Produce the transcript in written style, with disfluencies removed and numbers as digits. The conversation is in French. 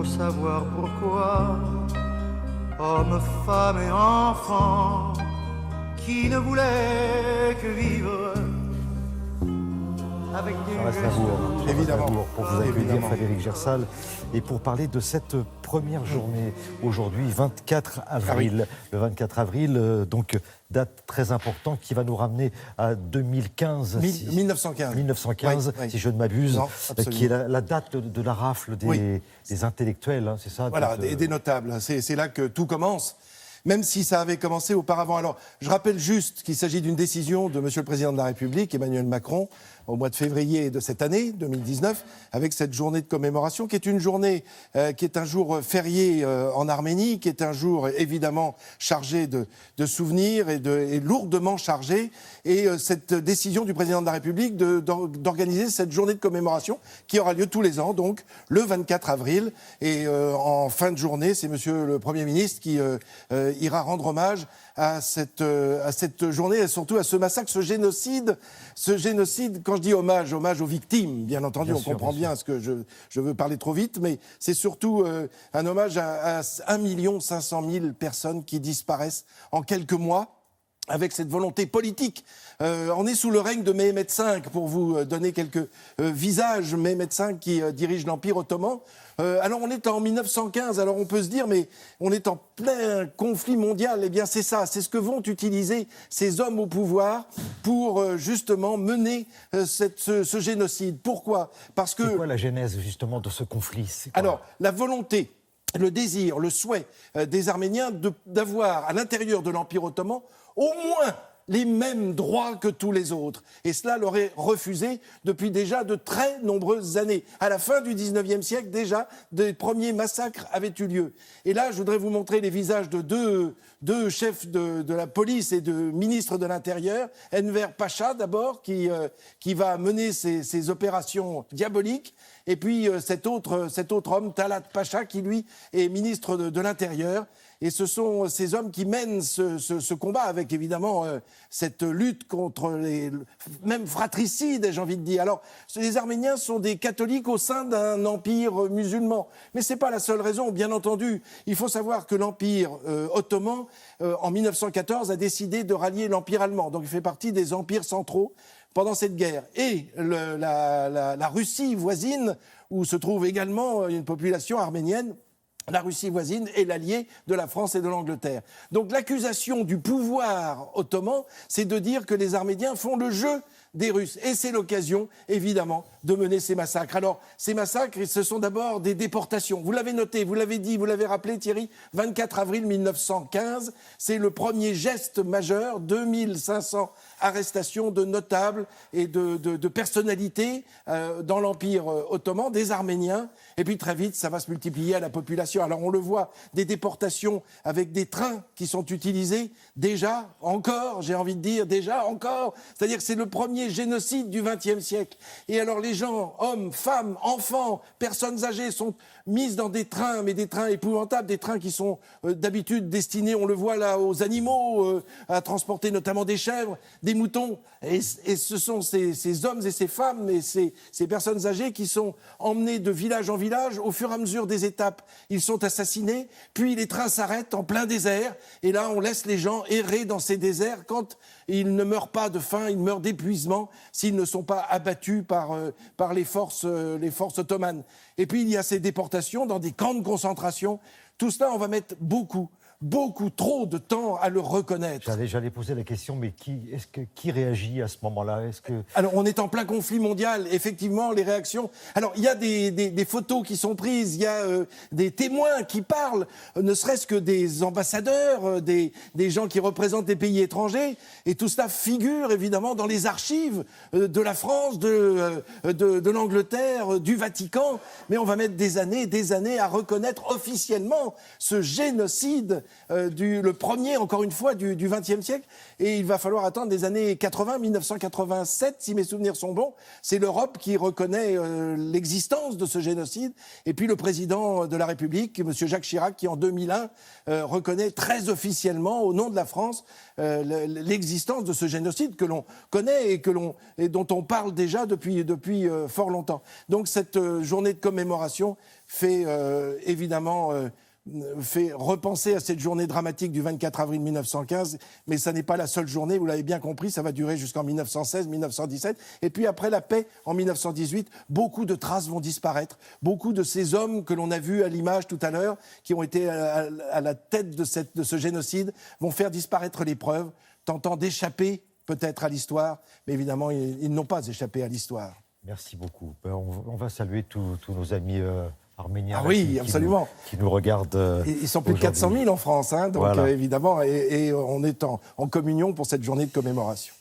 savoir pourquoi, hommes, femmes et enfants, qui ne voulaient que vivre avec des gestes. Évidemment. Pour vous accueillir, Frédéric Gersal, et pour parler de cette première journée aujourd'hui, 24 avril. Le 24 avril, donc date très importante qui va nous ramener à 2015. 1915. 1915, oui. Si je ne m'abuse, Non, qui est la date de la rafle des intellectuels, c'est ça? Voilà, des notables. C'est là que tout commence. Même si ça avait commencé auparavant. Alors, je rappelle juste qu'il s'agit d'une décision de Monsieur le Président de la République, Emmanuel Macron, au mois de février de cette année, 2019, avec cette journée de commémoration, qui est une journée, qui est un jour férié en Arménie, qui est un jour évidemment chargé de souvenirs et lourdement chargé. Et cette décision du Président de la République d'organiser cette journée de commémoration, qui aura lieu tous les ans, donc le 24 avril. Et en fin de journée, c'est Monsieur le Premier ministre qui ira rendre hommage à cette journée et surtout à ce massacre, ce génocide. Quand je dis hommage aux victimes, bien entendu, on comprend bien ce que je veux parler trop vite, mais c'est surtout un hommage à 1 500 000 personnes qui disparaissent en quelques mois, avec cette volonté politique. On est sous le règne de Mehmed V, pour vous donner quelques visages. Mehmed V qui dirige l'Empire ottoman. Alors on est en 1915, alors on peut se dire, mais on est en plein conflit mondial. Eh bien c'est ça, c'est ce que vont utiliser ces hommes au pouvoir pour justement mener ce génocide. Pourquoi ? Parce que... C'est quoi la genèse justement de ce conflit ? Alors, la volonté, le désir, le souhait des Arméniens d'avoir à l'intérieur de l'Empire ottoman au moins les mêmes droits que tous les autres. Et cela leur est refusé depuis déjà de très nombreuses années. À la fin du 19e siècle, déjà, des premiers massacres avaient eu lieu. Et là, je voudrais vous montrer les visages de deux chefs de la police et de ministres de l'Intérieur. Enver Pacha, d'abord, qui va mener ces opérations diaboliques. Et puis cet autre homme, Talat Pacha, qui lui est ministre de l'Intérieur. Et ce sont ces hommes qui mènent ce combat avec évidemment cette lutte contre les même fratricides, ai-je envie de dire. Alors, les Arméniens sont des catholiques au sein d'un empire musulman. Mais ce n'est pas la seule raison, bien entendu. Il faut savoir que l'empire ottoman, en 1914, a décidé de rallier l'empire allemand. Donc il fait partie des empires centraux pendant cette guerre. Et la Russie voisine, où se trouve également une population arménienne, la Russie voisine est l'allié de la France et de l'Angleterre. Donc l'accusation du pouvoir ottoman, c'est de dire que les Arméniens font le jeu des Russes. Et c'est l'occasion, évidemment, de mener ces massacres. Alors, ces massacres, ce sont d'abord des déportations. Vous l'avez noté, vous l'avez dit, vous l'avez rappelé, Thierry, 24 avril 1915, c'est le premier geste majeur, 2500 arrestations de notables et de personnalités dans l'Empire ottoman, des Arméniens. Et puis très vite, ça va se multiplier à la population. Alors on le voit, des déportations avec des trains qui sont utilisés déjà, encore, j'ai envie de dire, déjà, encore. C'est-à-dire que c'est le premier génocide du XXe siècle. Et alors les gens, hommes, femmes, enfants, personnes âgées sont mises dans des trains, mais des trains épouvantables, des trains qui sont d'habitude destinés, on le voit là, aux animaux, à transporter notamment des chèvres, des moutons. Et ce sont ces hommes et ces femmes et ces personnes âgées qui sont emmenés de village en village. Au fur et à mesure des étapes, ils sont assassinés, puis les trains s'arrêtent en plein désert, et là on laisse les gens errer dans ces déserts. Quand ils ne meurent pas de faim, ils meurent d'épuisement s'ils ne sont pas abattus par les forces ottomanes. Et puis il y a ces déportations dans des camps de concentration. Tout cela, on va mettre beaucoup trop de temps à le reconnaître. J'allais poser la question, mais qui réagit à ce moment-là ? Alors, on est en plein conflit mondial. Effectivement, les réactions... Alors, il y a des photos qui sont prises, il y a des témoins qui parlent, ne serait-ce que des ambassadeurs, des gens qui représentent des pays étrangers. Et tout cela figure, évidemment, dans les archives de la France, de l'Angleterre, du Vatican. Mais on va mettre des années à reconnaître officiellement ce génocide le premier, encore une fois, du XXe siècle. Et il va falloir attendre les années 80, 1987, si mes souvenirs sont bons. C'est l'Europe qui reconnaît l'existence de ce génocide. Et puis le président de la République, M. Jacques Chirac, qui en 2001 reconnaît très officiellement, au nom de la France, l'existence de ce génocide que l'on connaît et dont on parle déjà depuis fort longtemps. Donc cette journée de commémoration fait évidemment fait repenser à cette journée dramatique du 24 avril 1915, mais ça n'est pas la seule journée, vous l'avez bien compris, ça va durer jusqu'en 1916, 1917, et puis après la paix en 1918, beaucoup de traces vont disparaître, beaucoup de ces hommes que l'on a vus à l'image tout à l'heure, qui ont été à la tête de ce génocide, vont faire disparaître les preuves, tentant d'échapper peut-être à l'histoire, mais évidemment ils n'ont pas échappé à l'histoire. Merci beaucoup. On va saluer tous nos amis arméniens. Ah oui, absolument. Qui nous regardent. Ils sont plus de 400 000 en France, hein, donc voilà. évidemment, et on est en communion pour cette journée de commémoration.